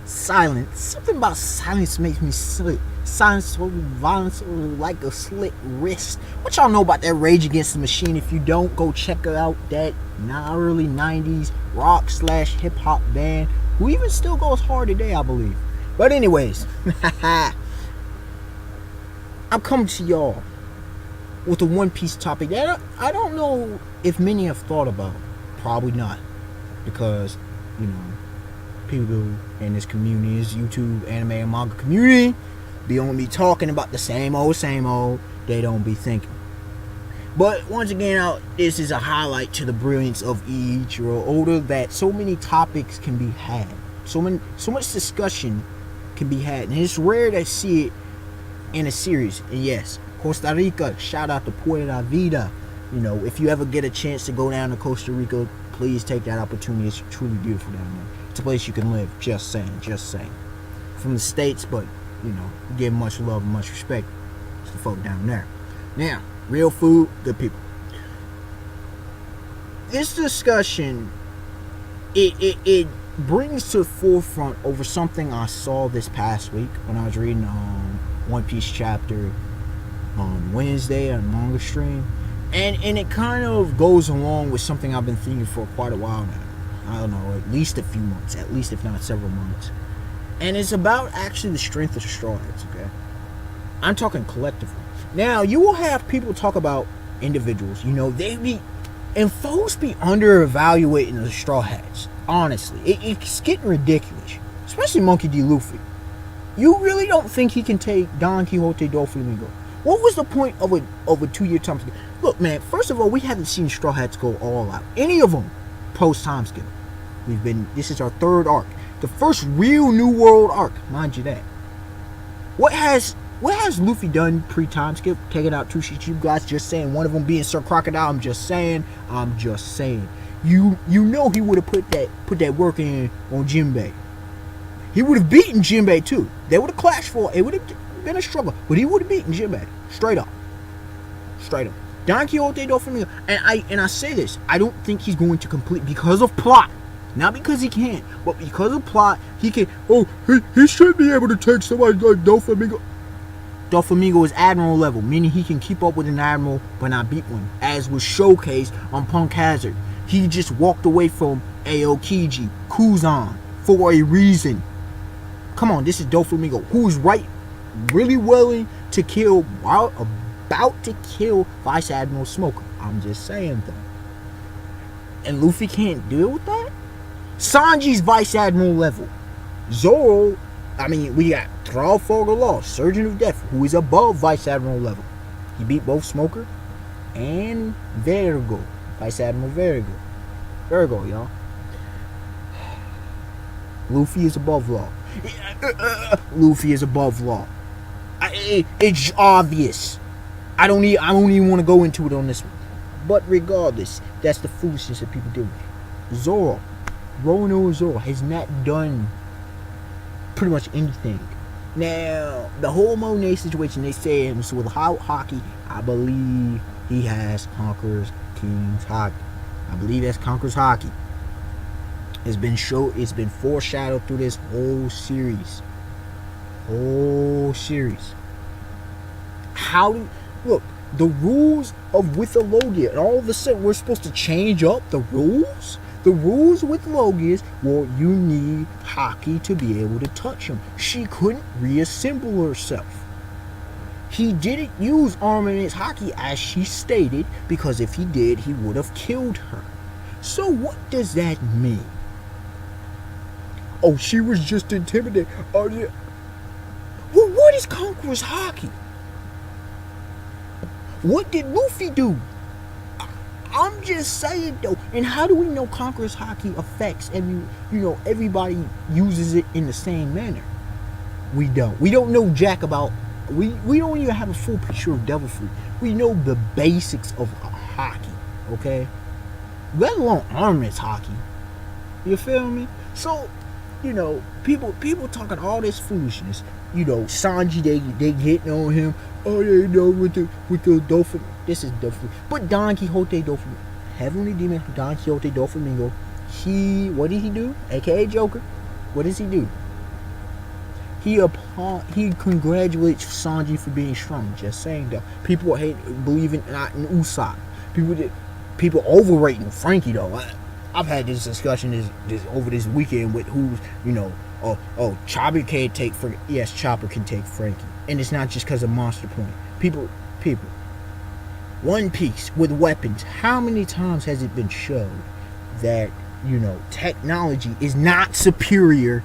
Silence. Something about silence makes me sleep. Silence so violence so like a slit wrist. What y'all know about that Rage Against the Machine? If you don't, go check out that early 90s rock slash hip hop band who even still goes hard today, I believe. But anyways, I'm coming to y'all with a One Piece topic that I don't know if many have thought about. Probably not. Because, you know, people in this community, this YouTube anime and manga community, be on me talking about the same old, they don't be thinking. But once again, this is a highlight to the brilliance of Ichiro Oda, that so many topics can be had, so much discussion can be had, and it's rare to see it in a series. And yes, Costa Rica, shout out to Puerto Vida. You know, if you ever get a chance to go down to Costa Rica, please take that opportunity. It's truly beautiful down there. It's a place you can live. Just saying. From the States, but you know, give much love and much respect to the folk down there. Now, real food, good people. This discussion, it brings to the forefront over something I saw this past week when I was reading One Piece chapter on Wednesday on manga stream, and it kind of goes along with something I've been thinking for quite a while now. I don't know, at least a few months, at least if not several months. And it's about actually the strength of the Straw Hats, okay? I'm talking collectively. Now, you will have people talk about individuals, you know, and folks be under-evaluating the Straw Hats, honestly. It's getting ridiculous, especially Monkey D. Luffy. You really don't think he can take Don Quixote Doflamingo? What was the point of a 2-year time skip? Look, man, first of all, we haven't seen Straw Hats go all out. Any of them post-time skip. This is our third arc. The first real New World arc, mind you that. What has Luffy done pre-time skip? Taking out two Shichibu guys, just saying. One of them being Sir Crocodile, I'm just saying. You know he would have put that work in on Jinbei. He would have beaten Jinbei too. They would have clashed for it. Would have been a struggle, but he would have beaten Jinbei. Straight up. Don Quixote Doflamingo. And I say this, I don't think he's going to complete because of plot. Not because he can't, but because of plot, he can. Oh, he should be able to take somebody like Doflamingo. Doflamingo is admiral level, meaning he can keep up with an admiral but not beat one, as was showcased on Punk Hazard. He just walked away from Aokiji, Kuzan, for a reason. Come on, this is Doflamingo, who's really willing to kill, while about to kill Vice Admiral Smoker. I'm just saying though. And Luffy can't deal with that? Sanji's Vice Admiral level. Zoro, we got Trafalgar Law, Surgeon of Death, who is above Vice Admiral level. He beat both Smoker and Vergo. Vice Admiral Vergo, y'all. Luffy is above law. It's obvious. I don't even want to go into it on this one. But regardless, that's the foolishness that people do. Zoro, Rono Zoro, has not done pretty much anything. Now, the whole Monet situation, they say it's with hockey. I believe he has Conqueror's King's Hockey. I believe that's Conqueror's Hockey. It's been foreshadowed through this whole series. Look, the rules of Logia, and all of a sudden we're supposed to change up the rules? The rules with Logias, well, you need Hockey to be able to touch him. She couldn't reassemble herself. He didn't use Armaments Hockey as she stated, because if he did, he would have killed her. So what does that mean? Oh, she was just intimidated. Well, what is Conqueror's Hockey? What did Luffy do? I'm just saying though. And how do we know Conqueror's Hockey affects everybody uses it in the same manner? We don't. We don't know jack about. We don't even have a full picture of Devil Fruit. We know the basics of hockey, okay? Let alone Armaments Hockey. You feel me? So, people talking all this foolishness. Sanji, they getting on him. Oh, with the Dolphin. This is Dolphin. But Don Quixote Doflamingo, Heavenly Demon Don Quixote Doflamingo, what did he do? AKA Joker. What does he do? He congratulates Sanji for being strong. Just saying though. People believing not in Usopp. People overrating Frankie though. I've had this discussion this over this weekend with who's Chopper can't take Frankie. Yes, Chopper can take Frankie, and it's not just because of Monster Point. People. One Piece with weapons. How many times has it been shown that technology is not superior?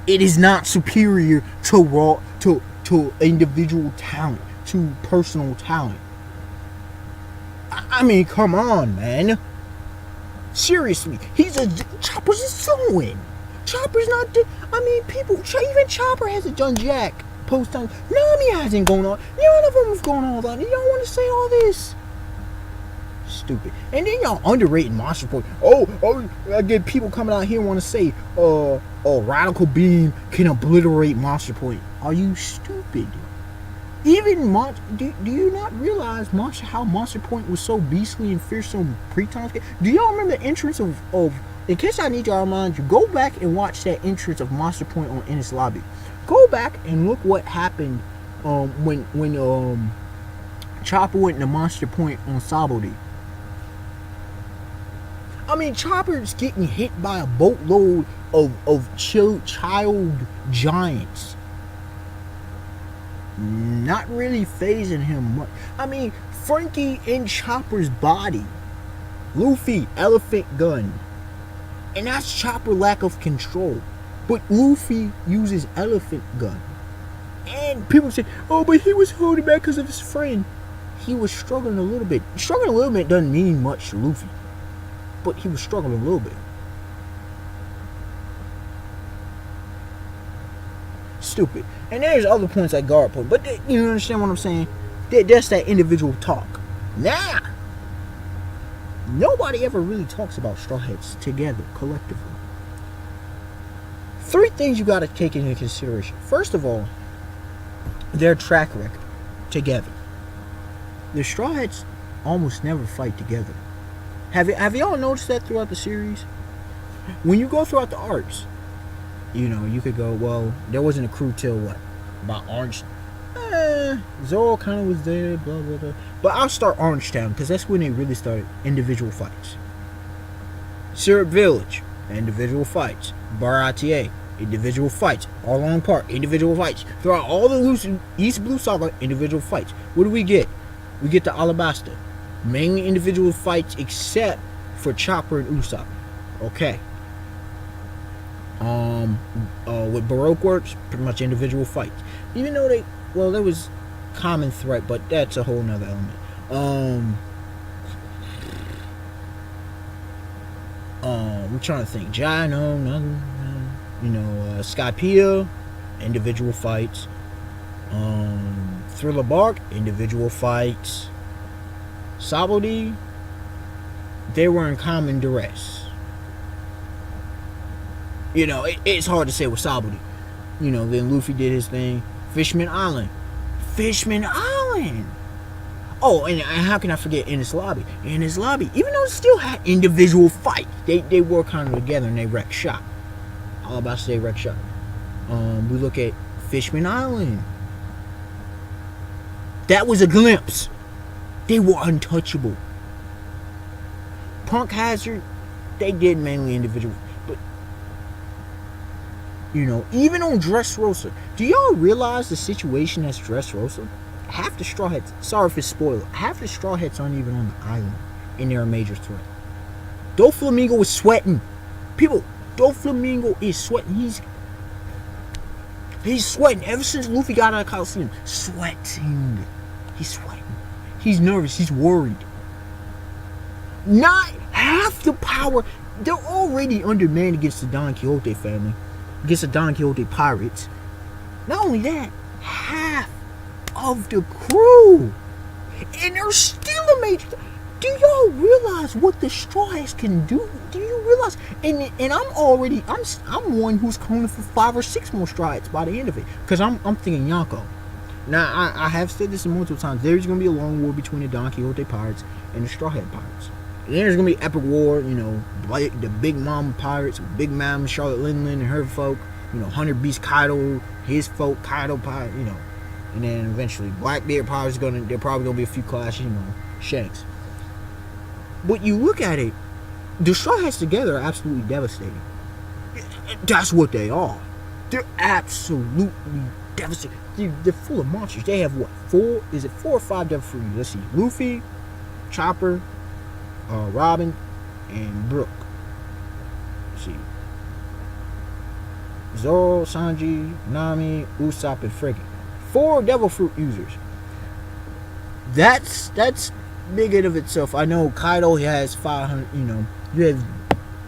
It is not superior to individual talent, to personal talent. I mean, come on, man. Seriously, Chopper's a Zoan. Chopper's not. Even Chopper hasn't done jack post time. Nami hasn't gone on. None of them have gone on that. You don't want to say all this. Stupid. And then y'all underrating Monster Point. I get people coming out here want to say, Radical Beam can obliterate Monster Point. Are you stupid? Even do you not realize how Monster Point was so beastly and fearsome pre-time? Do y'all remember the entrance of in case I need y'all to remind you, go back and watch that entrance of Monster Point on Enies Lobby. Go back and look what happened when Chopper went to Monster Point on Sabaody. I mean, Chopper's getting hit by a boatload of child giants. Not really phasing him much. I mean, Frankie in Chopper's body. Luffy, elephant gun. And that's Chopper lack of control. But Luffy uses elephant gun. And people say, but he was holding back because of his friend. He was struggling a little bit. Struggling a little bit doesn't mean much to Luffy. But he was struggling a little bit. Stupid. And there's other points like guard point. But you understand what I'm saying? That's that individual talk. Nah. Nobody ever really talks about Straw Hats together, collectively. 3 things you got to take into consideration. First of all, their track record together. The Straw Hats almost never fight together. Have y'all noticed that throughout the series? When you go throughout the arcs, you could go, well, there wasn't a crew till what? About Orange. Zoro kind of was there, blah, blah, blah. But I'll start Orange Town, because that's when they really started individual fights. Syrup Village, individual fights. Baratie, individual fights. All along Park, individual fights. Throughout all the East Blue Saga, individual fights. What do we get? We get the Alabasta. Mainly individual fights except for Chopper and Usopp. Okay. With Baroque Works, pretty much individual fights. Even though there was common threat, but that's a whole nother element. I'm trying to think. Gino, nothing. Skypiea, individual fights. Thriller Bark, individual fights. Sabaody, they were in common duress. It's hard to say with Sabaody. Then Luffy did his thing. Fishman Island. Oh, and how can I forget Enies Lobby? Enies Lobby, even though it still had individual fights, they were kind of together and they wrecked shop. All about to say wrecked shop. We look at Fishman Island. That was a glimpse. They were untouchable. Punk Hazard, they did mainly individual. But, even on Dressrosa, do y'all realize the situation that's Dressrosa? Half the Straw Hats, sorry for spoiler, half the Straw Hats aren't even on the island, and they're a major threat. Doflamingo is sweating. Doflamingo is sweating. He's sweating ever since Luffy got out of Coliseum. Sweating. He's sweating. He's nervous. He's worried. Not half the power. They're already undermanned against the Don Quixote family. Against the Don Quixote pirates. Not only that, half of the crew. And they're still a major. Do y'all realize what the Straw Hats can do? Do you realize? And I'm one who's calling for 5 or 6 more Straw Hats by the end of it. Because I'm thinking Yonko. Now, I have said this multiple times. There's going to be a long war between the Don Quixote pirates and the Straw Hat pirates. And then there's going to be epic war, the Big Mom pirates, Big Mom, Charlotte Linland, and her folk. Hunter beats Kaido, his folk, Kaido, and then eventually Blackbeard they're probably gonna be a few clashes, Shanks. But you look at it, the Straw Hats together are absolutely devastating. That's what they are. They're absolutely devastating. They're full of monsters. They have what? 4 or 5 Devil Fruit users? Let's see. Luffy, Chopper, Robin, and Brook. Let's see. Zoro, Sanji, Nami, Usopp, and Frigate. 4 Devil Fruit users. That's big in of itself. I know Kaido, he has 500. You have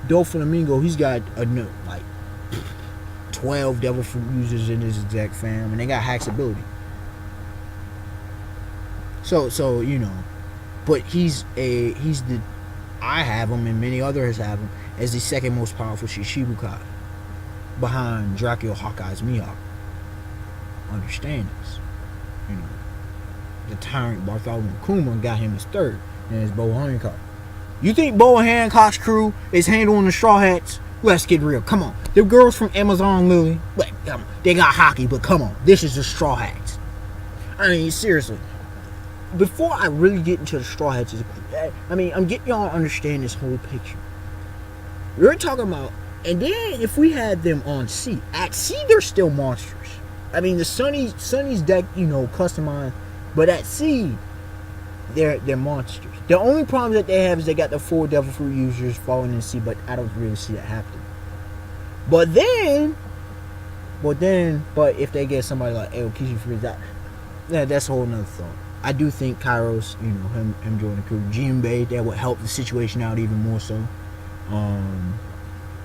Doflamingo. He's got like 12 Devil Fruit users in his exact fam, and they got Hack's ability. So but I have him, and many others have him as the second most powerful Shichibukai, behind Dracula, Hawkeye's Mihawk. Understand this. The tyrant Bartholomew Kuma got him his third, and it's Boa Hancock. You think Boa Hancock's crew is handling the Straw Hats? Let's get real. Come on. The girls from Amazon Lily, they got hockey, but come on. This is the Straw Hats. I mean, seriously. Before I really get into the Straw Hats, I'm getting y'all to understand this whole picture. We're talking about, and then if we had them on sea, at sea they're still monsters. I mean, the Sunny's deck, customized, but at sea, they're monsters. The only problem that they have is they got the 4 Devil Fruit users falling in the sea, but I don't really see that happening. But if they get somebody like Aokishi Freeze, that's a whole nother thought. I do think Kairos, him joining the crew, Jinbei, that would help the situation out even more so.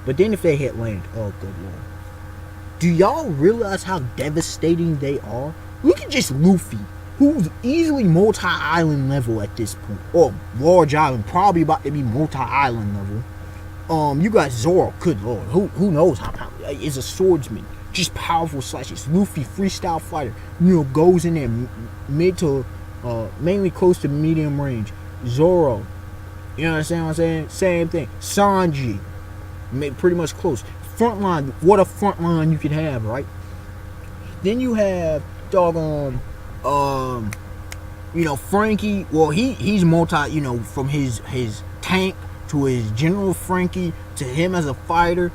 But then if they hit land, oh good lord. Do y'all realize how devastating they are? Look at just Luffy, who's easily multi-island level at this point. Or large island, probably about to be multi-island level. You got Zoro, good lord, who knows how powerful, is a swordsman. Just powerful slashes. Luffy, freestyle fighter, goes in there mid to mainly close to medium range. Zoro, you understand what I'm saying? Same thing. Sanji, pretty much close. Frontline, what a frontline you can have, right? Then you have doggone, Frankie. Well, he's multi, from his tank to his General Frankie to him as a fighter.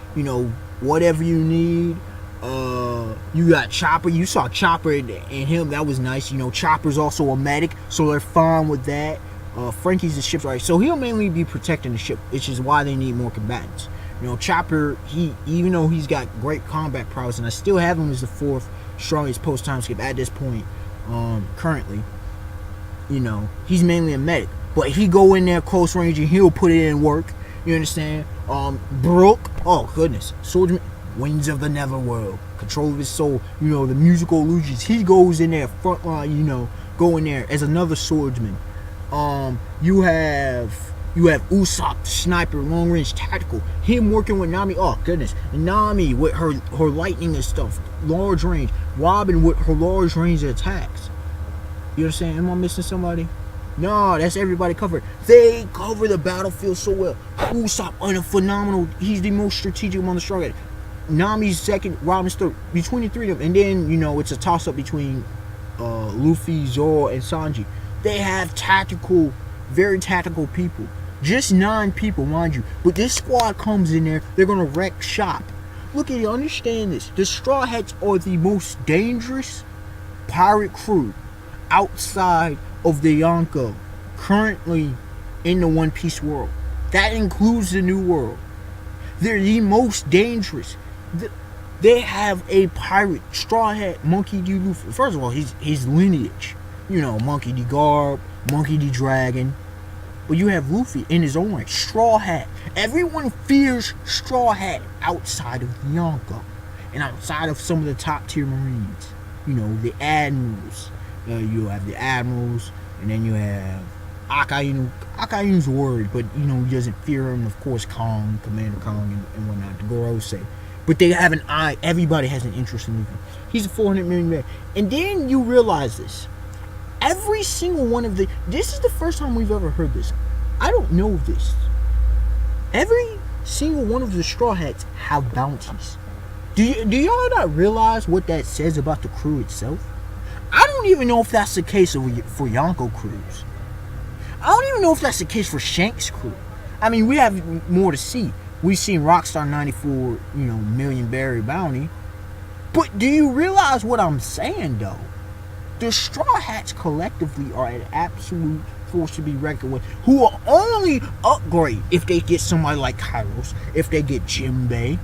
Whatever you need. You got Chopper. You saw Chopper and him. That was nice. Chopper's also a medic, so they're fine with that. Frankie's the ship's right, so he'll mainly be protecting the ship, which is why they need more combatants. Chopper, even though he's got great combat prowess, and I still have him as the 4th strongest post time skip at this point, currently. He's mainly a medic, but he go in there close range and he'll put it in work. You understand? Brook, oh goodness, swordsman. Winds of the Netherworld, control of his soul, the musical illusions. He goes in there frontline, go in there as another swordsman. You have Usopp, sniper, long range tactical. Him working with Nami. Oh goodness, and Nami with her lightning and stuff, large range. Robin with her large range attacks. You understand? Am I missing somebody? No, that's everybody covered. They cover the battlefield so well. Usopp, phenomenal. He's the most strategic among the strong. Nami's second, Robin's third. Between the 3 of them, and then it's a toss up between Luffy, Zoro, and Sanji. They have very tactical people. Just 9 people, mind you. But this squad comes in there, they're gonna wreck shop. Look at you, understand this. The Straw Hats are the most dangerous pirate crew outside of the Yonko currently in the One Piece world. That includes the New World. They're the most dangerous. They have a pirate, Straw Hat, Monkey D. Luffy. First of all, his lineage. Monkey D. Garb, Monkey D. Dragon. But you have Luffy in his own right. Straw Hat. Everyone fears Straw Hat outside of Yonko. And outside of some of the top tier Marines. The Admirals. You have the Admirals. And then you have Akainu. Akainu's worried, but he doesn't fear him. Of course, Kong, Commander Kong, and whatnot. The Gorosei. But they have an eye. Everybody has an interest in Luffy. He's a 400 million man. And then you realize this. Every single one of this is the first time we've ever heard this. I don't know this. Every single one of the Straw Hats have bounties. Do y'all not realize what that says about the crew itself? I don't even know if that's the case for Yonko Crews. I don't even know if that's the case for Shank's crew. I mean, we have more to see. We've seen Rockstar 94, million Barry bounty. But do you realize what I'm saying, though? The Straw Hats collectively are an absolute force to be reckoned with, who will only upgrade if they get somebody like Kairos, if they get Jinbei.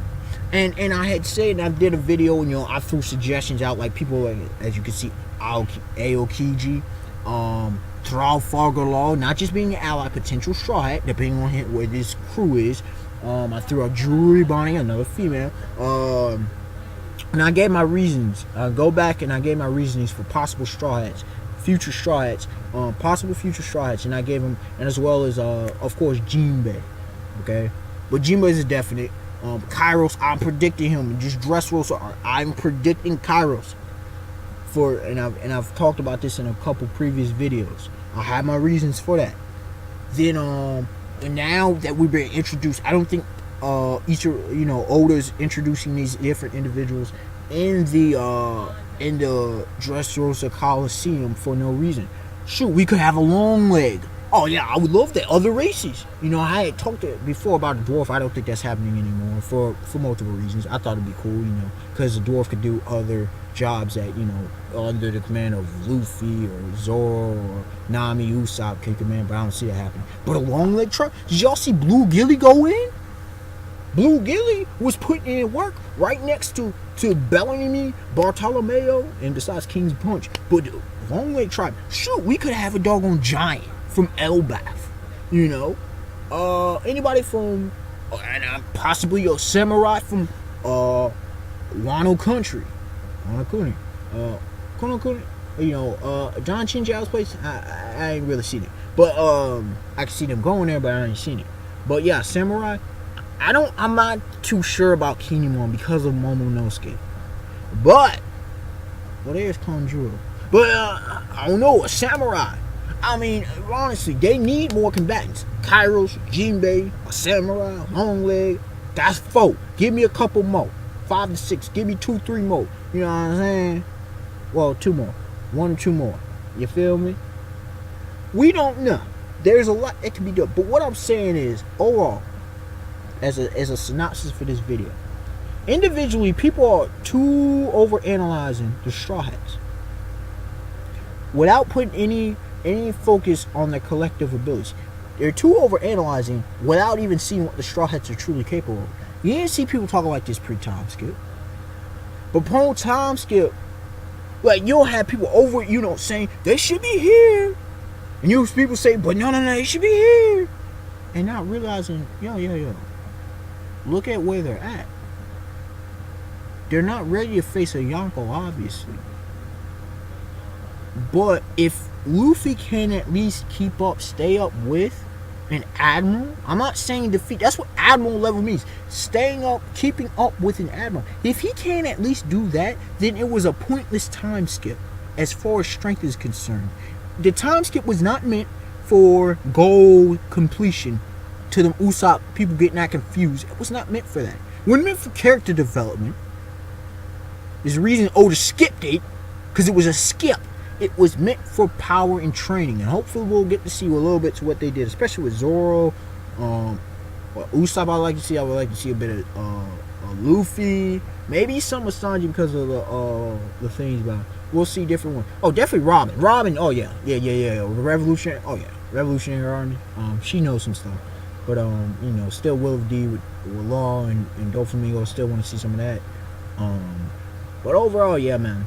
And I had said, and I did a video, and I threw suggestions out, like people like, as you can see, Aokiji, Trafalgar Law, not just being an ally, potential Straw Hat, depending on where this crew is. I threw out Jewelry Bonnie, another female. And I gave my reasons. Go back and I gave my reasonings for possible Straw Hats, future Straw Hats, possible future Straw Hats, and I gave them, and as well as, of course, Jinbei. Okay? But Jinbei is a definite. Kairos, I'm predicting him. Just dress rules. I'm predicting Kairos. And I've talked about this in a couple previous videos. I have my reasons for that. Then now that we've been introduced, I don't think Oda's introducing these different individuals in the Dressrosa Coliseum for no reason. Shoot, we could have a long leg. Oh yeah, I would love that. Other races. I had talked before about the dwarf. I don't think that's happening anymore for multiple reasons. I thought it'd be cool, because the dwarf could do other jobs that, under the command of Luffy or Zoro or Nami, Usopp can command, but I don't see it happening. But a long leg truck? Did y'all see Blue Gilly go in? Blue Gilly was putting in work right next to Bellamy, Bartolomeo, and besides King's Punch. But long leg tribe, shoot, we could have a doggone giant from Elbath, anybody from, and possibly a samurai from Wano Country, Kono, John Chinjiao's place. I ain't really seen it, but I can see them going there, but I ain't seen it. But yeah, samurai. I'm not too sure about Kinemon because of Momonosuke, but there's Konjuro. But I don't know, a samurai. I mean, honestly, they need more combatants. Kairos, Jinbei, a samurai, long leg. That's 4. Give me a couple more. 5 to 6. Give me 2, 3 more. You know what I'm saying? Well, 2 more. 1 or 2 more. You feel me? We don't know. There's a lot that can be done. But what I'm saying is, overall, as a synopsis for this video, individually, people are too overanalyzing the Straw Hats without putting any focus on their collective abilities. They're too overanalyzing without even seeing what the Straw Hats are truly capable of. You didn't see people talking like this pre-time skip. But pro-time skip, like, you'll have people over, saying, they should be here. And you people say, but no, they should be here. And not realizing, yo. Look at where they're at. They're not ready to face a Yonko, obviously. But if Luffy can at least stay up with an admiral, I'm not saying defeat, that's what admiral level means. Keeping up with an admiral. If he can at least do that, then it was a pointless time skip as far as strength is concerned. The time skip was not meant for goal completion to the Usopp people getting that confused. It was not meant for that. It wasn't meant for character development. There's a reason Oda skipped it, because it was a skip. It was meant for power and training, and hopefully we'll get to see a little bit to what they did, especially with Zoro, Usopp. I would like to see a bit of Luffy, maybe some of Sanji because of the things, but we'll see different ones. Oh, definitely Robin. Oh yeah. The Revolutionary Army. She knows some stuff, but still Will of D with Law and Doflamingo. Still want to see some of that. But overall, yeah, man.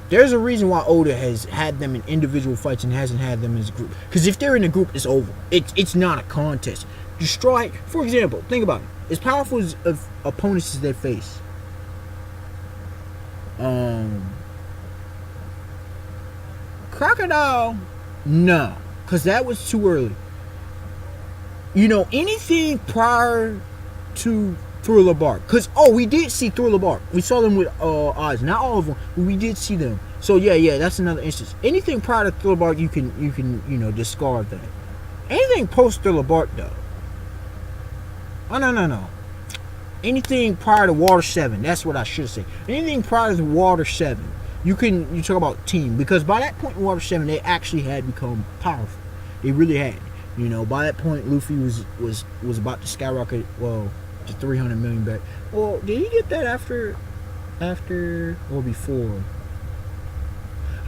There's a reason why Oda has had them in individual fights and hasn't had them as a group. Because if they're in a group, it's over. It's not a contest. Destroy, for example, think about it. As powerful as opponents as they face. Crocodile, no. Because that was too early. Anything prior to Thriller Bark, because we did see Thriller Bark. We saw them with Oz, not all of them, but we did see them. So yeah, that's another instance. Anything prior to Thriller Bark, you can discard that. Anything post Thriller Bark though, no. anything prior to Water 7, that's what I should say. Anything prior to Water 7, you talk about team, because by that point in Water 7, they actually had become powerful. They really had. You know, by that point, Luffy was about to skyrocket, well, to 300 million back. Well, did he get that after or before?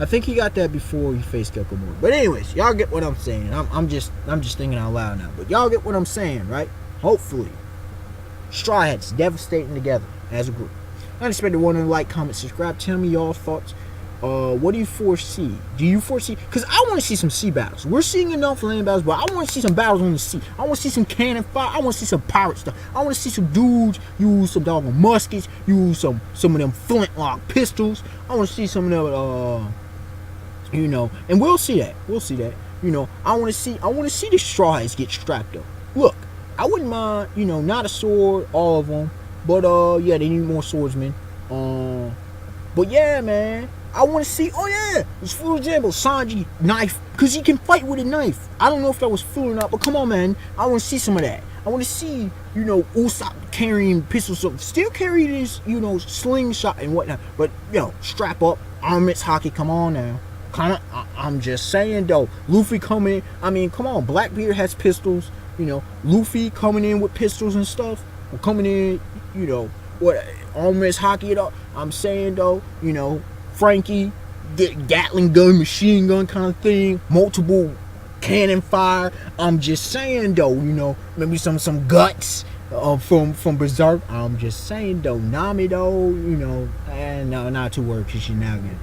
I think he got that before he faced Gecko Moria. But anyways, y'all get what I'm saying. I'm just thinking out loud now. But y'all get what I'm saying, right? Hopefully. Straw Hats devastating together as a group. Unexpected one to like, comment, subscribe. Tell me y'all thoughts. What do you foresee? Do you foresee? Because I want to see some sea battles. We're seeing enough land battles, but I want to see some battles on the sea. I want to see some cannon fire. I want to see some pirate stuff. I want to see some dudes use some doggone muskets. Use some of them flintlock pistols. I want to see some of them. You know, and we'll see that. You know, I want to see the Straw Hats get strapped up. Look, I wouldn't mind, you know, not a sword, all of them, but yeah, they need more swordsmen. But yeah, man, I want to see. Oh yeah, for example, Sanji knife, because he can fight with a knife. I don't know if that was full or not, but come on, man, I want to see some of that. I want to see, you know, Usopp carrying pistols, still carry this, you know, slingshot and whatnot, but yo, strap up, armaments hockey. Come on now. I'm just saying though, Luffy coming in. I mean, come on, Blackbeard has pistols. You know, Luffy coming in with pistols and stuff. Or coming in, you know, what armaments hockey it up. I'm saying though, you know, Frankie, Gatling gun, machine gun kind of thing, multiple cannon fire. I'm just saying though, you know, maybe some guts from Berserk. I'm just saying though, Nami though, you know, and no, not too worried because she's now getting.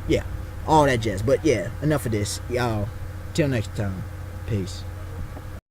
Yeah, all that jazz. But yeah, enough of this. Y'all, till next time. Peace.